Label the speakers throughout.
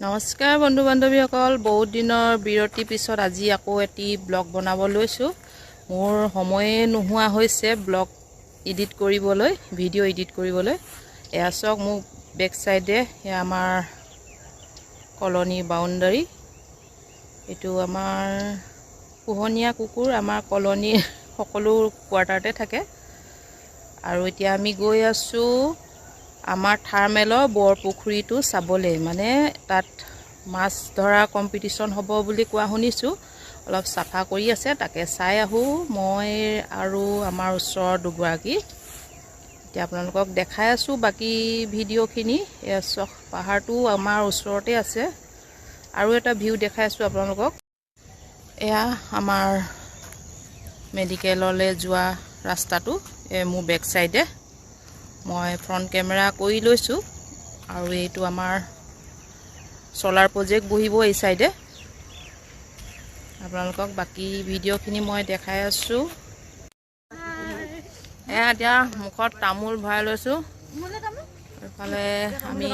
Speaker 1: নমস্কাৰ বন্ধু বান্ধৱীসকল, বহুত দিনৰ বিৰতি পিছত আজি আকৌ এটি ব্লগ বনাব লৈছোঁ। মোৰ সময়ে নোহোৱা হৈছে ব্লগ এডিট কৰিবলৈ, ভিডিঅ' এডিট কৰিবলৈ। এয়া চাওক মোক বেক চাইডে এয়া আমাৰ কলনী বাউণ্ডাৰী। এইটো আমাৰ পোহনীয়া কুকুৰ আমাৰ কলনীৰ সকলো কোৱাৰ্টাৰতে থাকে। আৰু এতিয়া আমি গৈ আছোঁ আমাৰ থাৰ্মেলৰ বৰপুখুৰীটো চাবলৈ, মানে তাত মাছ ধৰা কম্পিটিশ্যন হ'ব বুলি কোৱা শুনিছোঁ। অলপ চাফা কৰি আছে, তাকে চাই আহোঁ মই আৰু আমাৰ ওচৰৰ দুগৰাকী। এতিয়া আপোনালোকক দেখাই আছোঁ বাকী ভিডিঅ'খিনি। এয়া চাওক পাহাৰটো আমাৰ ওচৰতে আছে। আৰু এটা ভিউ দেখাই আছোঁ আপোনালোকক। এয়া আমাৰ মেডিকেললৈ যোৱা ৰাস্তাটো, মোৰ বেক চাইডে মই ফ্ৰণ্ট কেমেৰা কৰি লৈছোঁ। আৰু এইটো আমাৰ চলাৰ প্ৰজেক্ট বহিব এই চাইডে। আপোনালোকক বাকী ভিডিঅ'খিনি মই দেখাই আছোঁ। এয়া এতিয়া মুখত তামোল ভৰাই লৈছোঁ। এইফালে আমি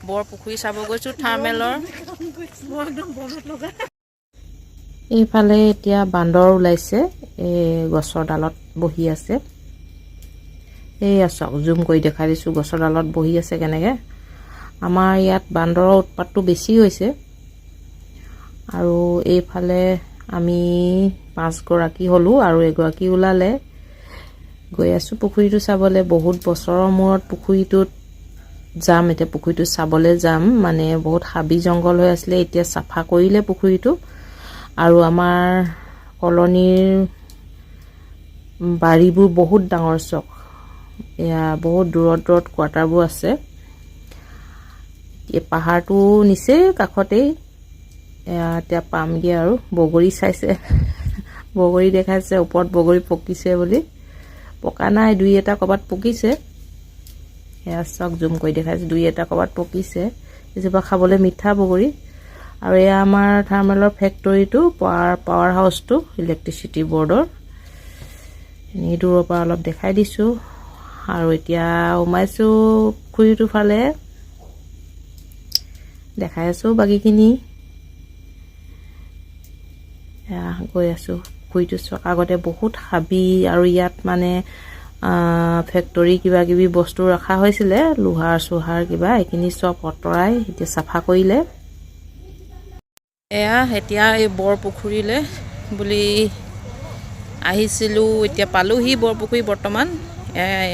Speaker 1: বৰপুখুৰী চাব গৈছোঁ থাৰ্মেলৰ। এইফালে এতিয়া বান্দৰ ওলাইছে, এই গছৰ ডালত বহি আছে। এইয়া চাওক, জুম কৰি দেখাই দিছোঁ গছৰ ডালত বহি আছে কেনেকৈ। আমাৰ ইয়াত বান্দৰৰ উৎপাতটো বেছি হৈছে। আৰু এইফালে আমি 5 গৰাকী হ'লোঁ আৰু এগৰাকী ওলালে। গৈ আছোঁ পুখুৰীটো চাবলৈ। বহুত বছৰৰ মূৰত পুখুৰীটোত যাম, এতিয়া পুখুৰীটো চাবলৈ যাম। মানে বহুত হাবি জংঘল হৈ আছিলে, এতিয়া চাফা কৰিলে পুখুৰীটো। আৰু আমাৰ কলনীৰ বাৰীবোৰ বহুত ডাঙৰ চক। এয়া বহুত দূৰত দূৰত কোৱাৰ্টাৰবোৰ আছে। এই পাহাৰটো নিচেই কাষতেই। এতিয়া পামগৈ আৰু। বগৰী চাইছে, বগৰী দেখাইছে, ওপৰত বগৰী পকিছে বুলি। পকা নাই, দুই এটা ক'ৰবাত পকিছে। এয়া চাওক, জুম কৰি দেখাইছে, দুই এটা ক'ৰবাত পকিছে। এজোপা খাবলৈ মিঠা বগৰী। আৰু এয়া আমাৰ থাৰ্মেলৰ ফেক্টৰীটো, পাৱাৰ হাউচটো, ইলেক্ট্ৰিচিটি বৰ্ডৰ। এনেই দূৰৰ পৰা অলপ দেখাই দিছোঁ। আৰু এতিয়া সোমাইছোঁ পুখুৰীটোৰ ফালে, দেখাই আছোঁ বাকীখিনি। গৈ আছোঁ পুখুৰীটো চাওক। আগতে বহুত হাবি, আৰু ইয়াত মানে ফেক্টৰী কিবা কিবি বস্তু ৰখা হৈছিলে, লোহাৰ চোহাৰ কিবা, এইখিনি চব আঁতৰাই এতিয়া চাফা কৰিলে। এয়া এতিয়া এই বৰপুখুৰীলৈ বুলি আহিছিলোঁ, এতিয়া পালোহি বৰপুখুৰী বৰ্তমান।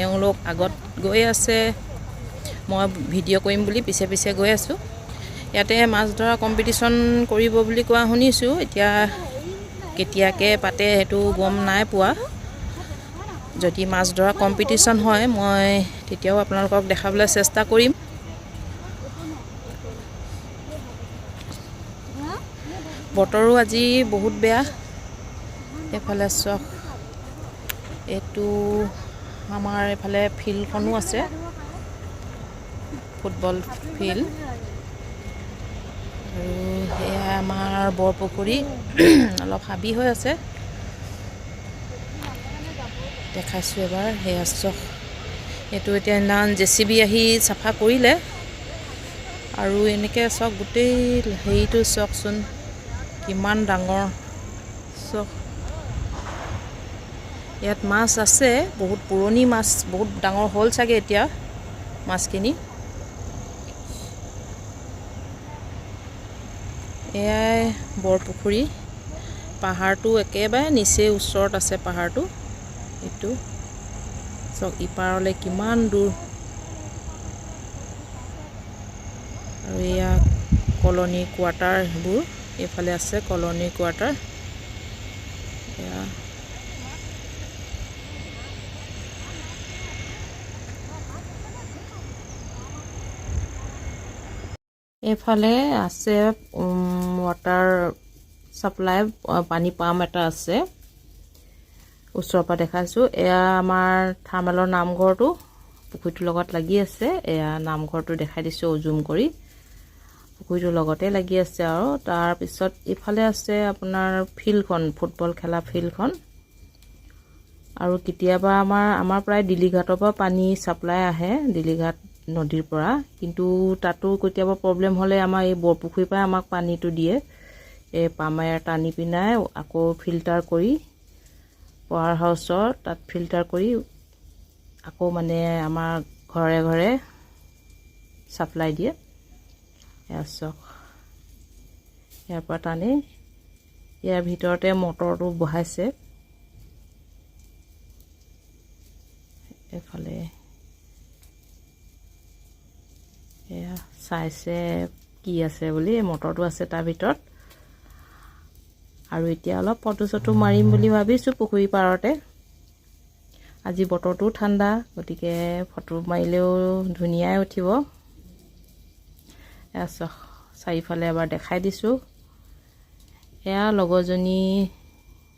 Speaker 1: এওঁলোক আগত গৈ আছে, মই ভিডিঅ' কৰিম বুলি পিছে পিছে গৈ আছোঁ। ইয়াতে মাছ ধৰা কম্পিটিশ্যন কৰিব বুলি কোৱা শুনিছোঁ। এতিয়া কেতিয়াকৈ পাতে সেইটো গম নাই পোৱা। যদি মাছ ধৰা কম্পিটিশ্যন হয় মই তেতিয়াও আপোনালোকক দেখাবলৈ চেষ্টা কৰিম। বতৰো আজি বহুত বেয়া। এইফালে চাওক, এইটো আমাৰ এইফালে ফিল্ডখনো আছে, ফুটবল ফিল্ড। আৰু সেয়া আমাৰ বৰপুখুৰী অলপ হাবি হৈ আছে, দেখাইছোঁ এবাৰ। সেয়া চাওক, এইটো এতিয়া নান JCB আহি চাফা কৰিলে। আৰু এনেকৈ চাওক, গোটেই হেৰিটো চাওকচোন কিমান ডাঙৰ চাওক। ইয়াত মাছ আছে, বহুত পুৰণি মাছ, বহুত ডাঙৰ হ'ল চাগে এতিয়া মাছখিনি। এয়াই বৰপুখুৰী। পাহাৰটো একেবাৰে নিচেই ওচৰত আছে পাহাৰটো। এইটো চাওক, ইপাৰলৈ কিমান দূৰ। আৰু এয়া কলনী কোৱাৰ্টাৰ, সেইবোৰ এইফালে আছে কলনী কোৱাৰ্টাৰ। এয়া এইফালে আছে ৱাটাৰ ছাপ্লাই, পানী পাম্প এটা আছে, ওচৰৰ পৰা দেখাইছোঁ। এয়া আমাৰ থাৰ্মেলৰ নামঘৰটো পুখুৰীটোৰ লগত লাগি আছে। এয়া নামঘৰটো দেখাই দিছোঁ জুম কৰি। পুখুৰীটোৰ লগতে লাগি আছে। আৰু তাৰপিছত ইফালে আছে আপোনাৰ ফিল্ডখন, ফুটবল খেলা ফিল্ডখন। আৰু কেতিয়াবা আমাৰ প্ৰায় দিলীঘাটৰ পৰা পানী ছাপ্লাই আহে, দিলীঘাট নদীৰ পৰা, কিন্তু তাতো কেতিয়াবা প্ৰব্লেম হ'লে আমাৰ এই বৰপুখুৰীৰ পৰা আমাক পানীটো দিয়ে। এই পামায়াৰ টানি পিনাই আকৌ ফিল্টাৰ কৰি পাৱাৰ হাউচৰ তাত ফিল্টাৰ কৰি আকৌ মানে আমাৰ ঘৰে ঘৰে ছাপ্লাই দিয়ে। এয়া চাওক, ইয়াৰ পৰা টানি ইয়াৰ ভিতৰতে মটৰটো বহাইছে। এফালে এয়া চাইছে কি আছে বুলি, মটৰটো আছে তাৰ ভিতৰত। আৰু এতিয়া অলপ ফটো চটো মাৰিম বুলি ভাবিছোঁ পুখুৰী পাৰতে। আজি বতৰটো ঠাণ্ডা, গতিকে ফটো মাৰিলেও ধুনীয়াই উঠিব। এয়া চাওক, চাৰিওফালে এবাৰ দেখাই দিছোঁ। এয়া লগৰজনী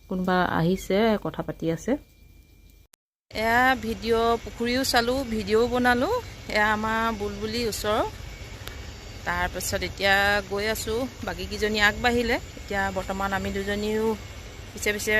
Speaker 1: কোনোবা আহিছে, কথা পাতি আছে। এয়া ভিডিঅ' পুখুৰীও চালোঁ, ভিডিঅ'ও বনালোঁ। এয়া আমাৰ বুলবুলি ওচৰৰ। তাৰপাছত এতিয়া গৈ আছোঁ, বাকীকেইজনী আগবাঢ়িলে। এতিয়া বৰ্তমান আমি দুজনীও পিছে পিছে